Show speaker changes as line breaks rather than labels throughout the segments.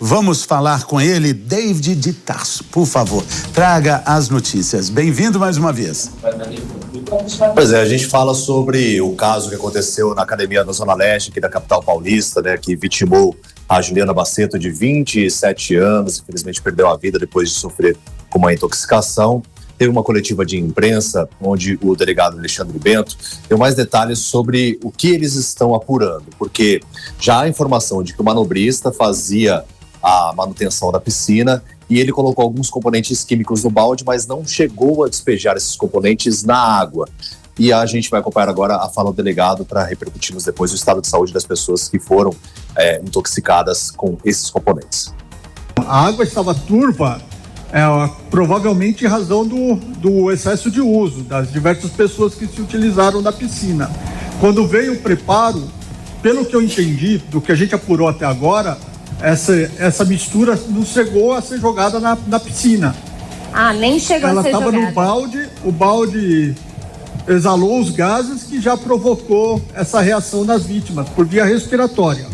Vamos falar com ele, David de Tarso. Por favor, traga as notícias. Bem-vindo mais uma vez.
Pois é, a gente fala sobre o caso que aconteceu na academia da Zona Leste, aqui da capital paulista, né, que vitimou a Juliana Baceto, de 27 anos, infelizmente perdeu a vida depois de sofrer com uma intoxicação. Teve uma coletiva de imprensa, onde o delegado Alexandre Bento deu mais detalhes sobre o que eles estão apurando, porque já há informação de que o manobrista fazia a manutenção da piscina e ele colocou alguns componentes químicos no balde, mas não chegou a despejar esses componentes na água. E a gente vai acompanhar agora a fala do delegado para repercutirmos depois o estado de saúde das pessoas que foram intoxicadas com esses componentes.
A água estava turva, provavelmente em razão do excesso de uso das diversas pessoas que se utilizaram da piscina. Quando veio o preparo, pelo que eu entendi, do que a gente apurou até agora, essa mistura não chegou a ser jogada na piscina.
Nem chegou a ser jogada.
Ela estava no balde, o balde exalou os gases que já provocou essa reação nas vítimas, por via respiratória.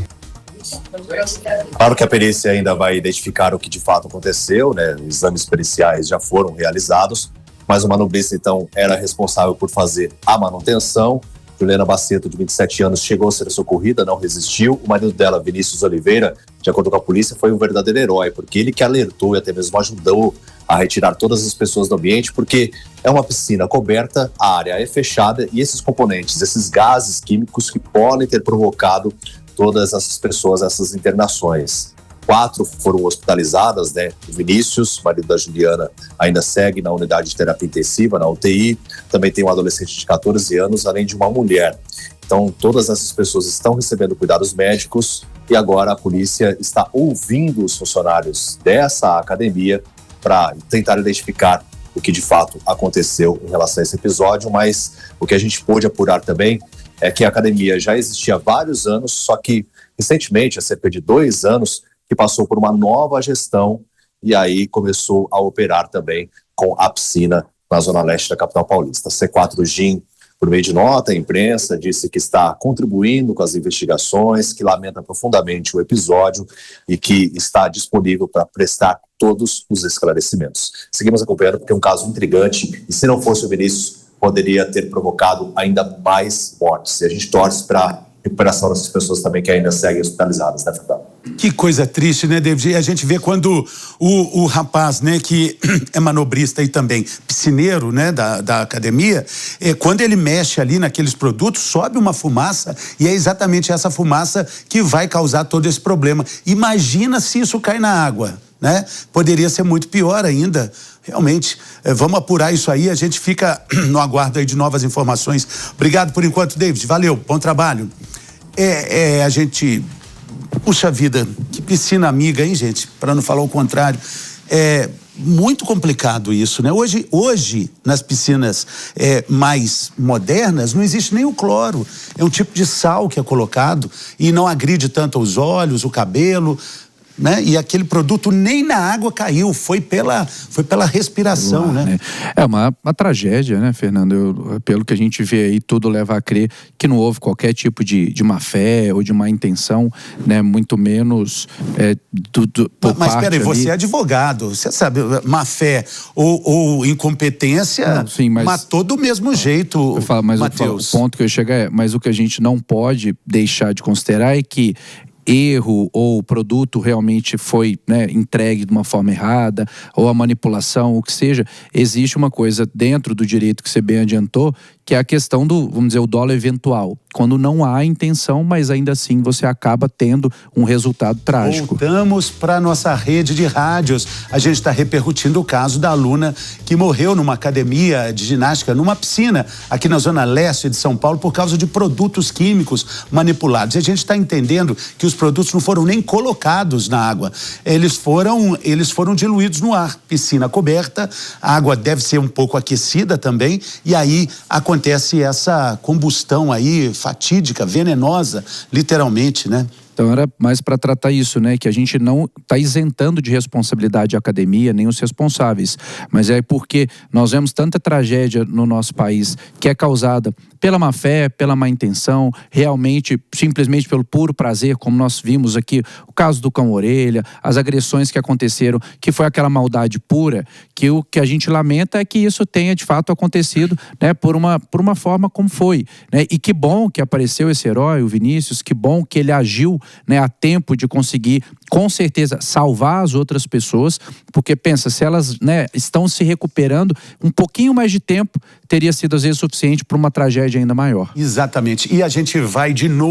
Claro que a perícia ainda vai identificar o que de fato aconteceu, né? Exames periciais já foram realizados, mas o manobrista então era responsável por fazer a manutenção. Juliana Baceto, de 27 anos, chegou a ser socorrida, não resistiu. O marido dela, Vinícius Oliveira, de acordo com a polícia, foi um verdadeiro herói, porque ele que alertou e até mesmo ajudou a retirar todas as pessoas do ambiente, porque é uma piscina coberta, a área é fechada e esses componentes, esses gases químicos que podem ter provocado todas essas pessoas, essas internações. 4 foram hospitalizadas, né? O Vinícius, marido da Juliana, ainda segue na unidade de terapia intensiva, na UTI. Também tem um adolescente de 14 anos, além de uma mulher. Então, todas essas pessoas estão recebendo cuidados médicos e agora a polícia está ouvindo os funcionários dessa academia para tentar identificar o que de fato aconteceu em relação a esse episódio, mas o que a gente pôde apurar também é que a academia já existia há vários anos, só que recentemente, há cerca de 2 anos, que passou por uma nova gestão e aí começou a operar também com a piscina na Zona Leste da capital paulista. C4 Gin, por meio de nota à imprensa, disse que está contribuindo com as investigações, que lamenta profundamente o episódio e que está disponível para prestar todos os esclarecimentos. Seguimos acompanhando porque é um caso intrigante e se não fosse o Vinícius, poderia ter provocado ainda mais mortes. E a gente torce para a recuperação dessas pessoas também que ainda seguem hospitalizadas, né, Fernando?
Que coisa triste, né, David? E a gente vê quando o rapaz, né, que é manobrista e também piscineiro, né, da academia, quando ele mexe ali naqueles produtos, sobe uma fumaça e é exatamente essa fumaça que vai causar todo esse problema. Imagina se isso cai na água, né? Poderia ser muito pior ainda. Realmente, vamos apurar isso aí, a gente fica no aguardo aí de novas informações. Obrigado por enquanto, David, valeu, bom trabalho. A gente, puxa vida, que piscina amiga, hein, gente, para não falar o contrário. É muito complicado isso, né? Hoje nas piscinas mais modernas, não existe nem o cloro, é um tipo de sal que é colocado e não agride tanto os olhos, o cabelo, né? E aquele produto nem na água caiu, foi pela respiração, né?
É uma tragédia, né, Fernando? Pelo que a gente vê aí, tudo leva a crer que não houve qualquer tipo de má fé ou de má intenção, né? Muito menos
Mas peraí, você é advogado, você sabe, má fé ou incompetência,
não, sim, mas
matou do mesmo jeito,
Matheus. O ponto que eu chego mas o que a gente não pode deixar de considerar é que erro ou o produto realmente foi, né, entregue de uma forma errada, ou a manipulação, o que seja, existe uma coisa dentro do direito que você bem adiantou, que é a questão do, vamos dizer, o dolo eventual. Quando não há intenção, mas ainda assim você acaba tendo um resultado trágico.
Voltamos para nossa rede de rádios. A gente está repercutindo o caso da aluna que morreu numa academia de ginástica, numa piscina, aqui na Zona Leste de São Paulo, por causa de produtos químicos manipulados. E a gente está entendendo que os produtos não foram nem colocados na água. Eles foram diluídos no ar. Piscina coberta, a água deve ser um pouco aquecida também, e aí acontece essa combustão aí fatídica, venenosa, literalmente, né?
Então era mais para tratar isso, né? Que a gente não está isentando de responsabilidade a academia, nem os responsáveis. Mas é porque nós vemos tanta tragédia no nosso país que é causada pela má fé, pela má intenção, realmente, simplesmente pelo puro prazer, como nós vimos aqui, o caso do cão-orelha, as agressões que aconteceram, que foi aquela maldade pura, que o que a gente lamenta é que isso tenha de fato acontecido, né, por uma forma como foi, né? E que bom que apareceu esse herói, o Vinícius, que bom que ele agiu, né, a tempo de conseguir, com certeza, salvar as outras pessoas, porque pensa, se elas, né, estão se recuperando, um pouquinho mais de tempo teria sido às vezes suficiente para uma tragédia ainda maior.
Exatamente. E a gente vai de novo